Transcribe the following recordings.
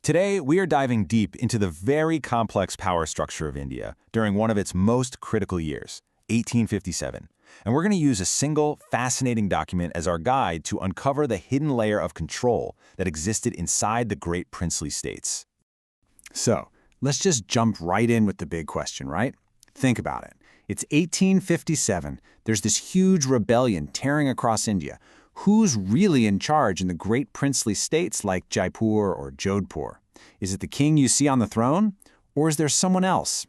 Today, we are diving deep into the very complex power structure of India during one of its most critical years, 1857. And we're going to use a single, fascinating document as our guide to uncover the hidden layer of control that existed inside the great princely states. So, let's just jump right in with the big question, right? Think about it. It's 1857. There's this huge rebellion tearing across India. Who's really in charge in the great princely states like Jaipur or Jodhpur? Is it the king you see on the throne? Or is there someone else,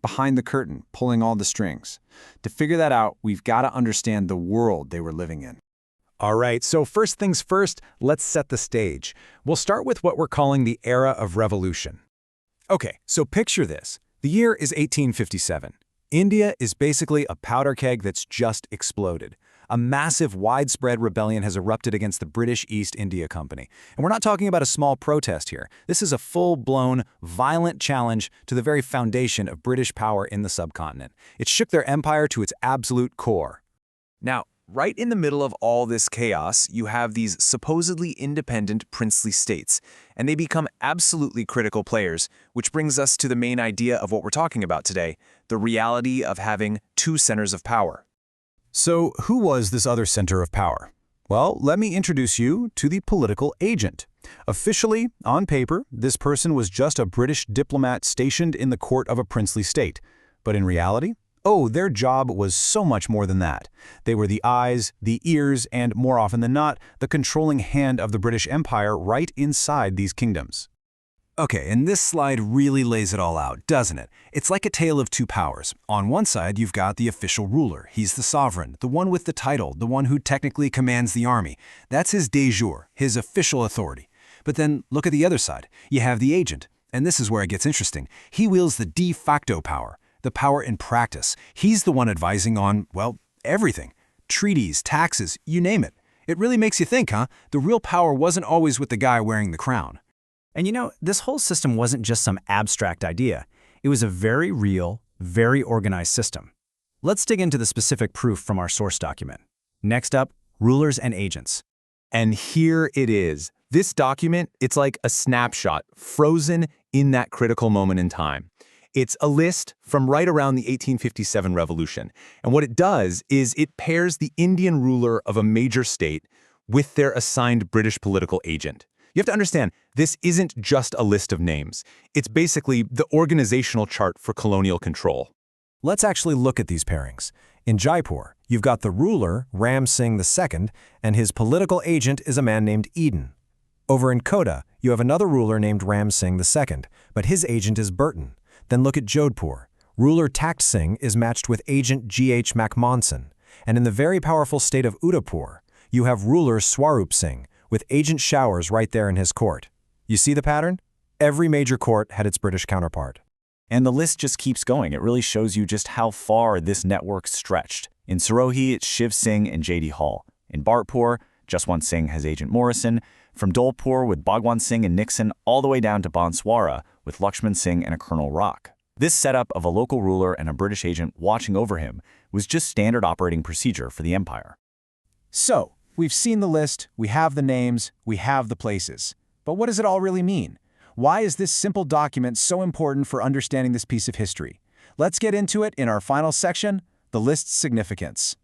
behind the curtain, pulling all the strings? To figure that out, we've got to understand the world they were living in. All right, so first things first, let's set the stage. We'll start with what we're calling the era of revolution. Okay, so picture this. The year is 1857. India is basically a powder keg that's just exploded. A massive, widespread rebellion has erupted against the British East India Company. And we're not talking about a small protest here. This is a full-blown, violent challenge to the very foundation of British power in the subcontinent. It shook their empire to its absolute core. Now, right in the middle of all this chaos, you have these supposedly independent princely states, and they become absolutely critical players, which brings us to the main idea of what we're talking about today, the reality of having two centers of power. So, who was this other center of power? Well, let me introduce you to the political agent. Officially, on paper, this person was just a British diplomat stationed in the court of a princely state. But in reality, their job was so much more than that. They were the eyes, the ears, and more often than not, the controlling hand of the British Empire right inside these kingdoms. Okay, and this slide really lays it all out, doesn't it? It's like a tale of two powers. On one side, you've got the official ruler. He's the sovereign, the one with the title, the one who technically commands the army. That's his de jure, his official authority. But then look at the other side. You have the agent, and this is where it gets interesting. He wields the de facto power, the power in practice. He's the one advising on, everything. Treaties, taxes, you name it. It really makes you think, huh? The real power wasn't always with the guy wearing the crown. And this whole system wasn't just some abstract idea. It was a very real, very organized system. Let's dig into the specific proof from our source document. Next up, rulers and agents. And here it is. This document, it's like a snapshot, frozen in that critical moment in time. It's a list from right around the 1857 revolution. And what it does is it pairs the Indian ruler of a major state with their assigned British political agent. You have to understand, this isn't just a list of names. It's basically the organizational chart for colonial control. Let's actually look at these pairings. In Jaipur, you've got the ruler, Ram Singh II, and his political agent is a man named Eden. Over in Kota, you have another ruler named Ram Singh II, but his agent is Burton. Then look at Jodhpur. Ruler Takht Singh is matched with agent G.H. MacMonson. And in the very powerful state of Udaipur, you have ruler Swarup Singh, with Agent Showers right there in his court. You see the pattern? Every major court had its British counterpart. And the list just keeps going. It really shows you just how far this network stretched. In Sirohi, it's Shiv Singh and J.D. Hall. In Bhartpur, Jaswant Singh has Agent Morrison. From Dholpur with Bhagwan Singh and Nixon, all the way down to Banswara with Lakshman Singh and a Colonel Rock. This setup of a local ruler and a British agent watching over him was just standard operating procedure for the empire. So, we've seen the list, we have the names, we have the places. But what does it all really mean? Why is this simple document so important for understanding this piece of history? Let's get into it in our final section, the list's significance.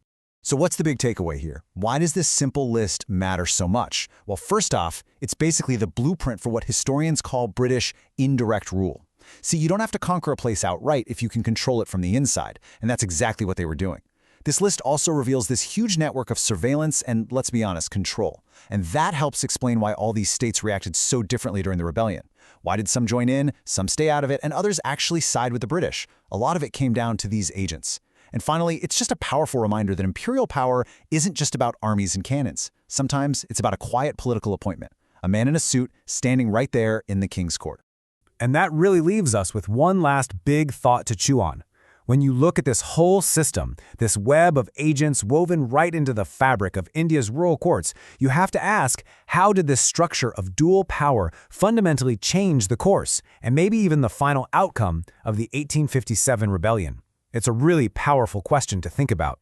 So what's the big takeaway here? Why does this simple list matter so much? Well, first off, it's basically the blueprint for what historians call British indirect rule. See, you don't have to conquer a place outright if you can control it from the inside, and that's exactly what they were doing. This list also reveals this huge network of surveillance and, let's be honest, control. And that helps explain why all these states reacted so differently during the rebellion. Why did some join in, some stay out of it, and others actually side with the British? A lot of it came down to these agents. And finally, it's just a powerful reminder that imperial power isn't just about armies and cannons. Sometimes it's about a quiet political appointment, a man in a suit standing right there in the king's court. And that really leaves us with one last big thought to chew on. When you look at this whole system, this web of agents woven right into the fabric of India's royal courts, you have to ask, how did this structure of dual power fundamentally change the course, and maybe even the final outcome of the 1857 rebellion? It's a really powerful question to think about.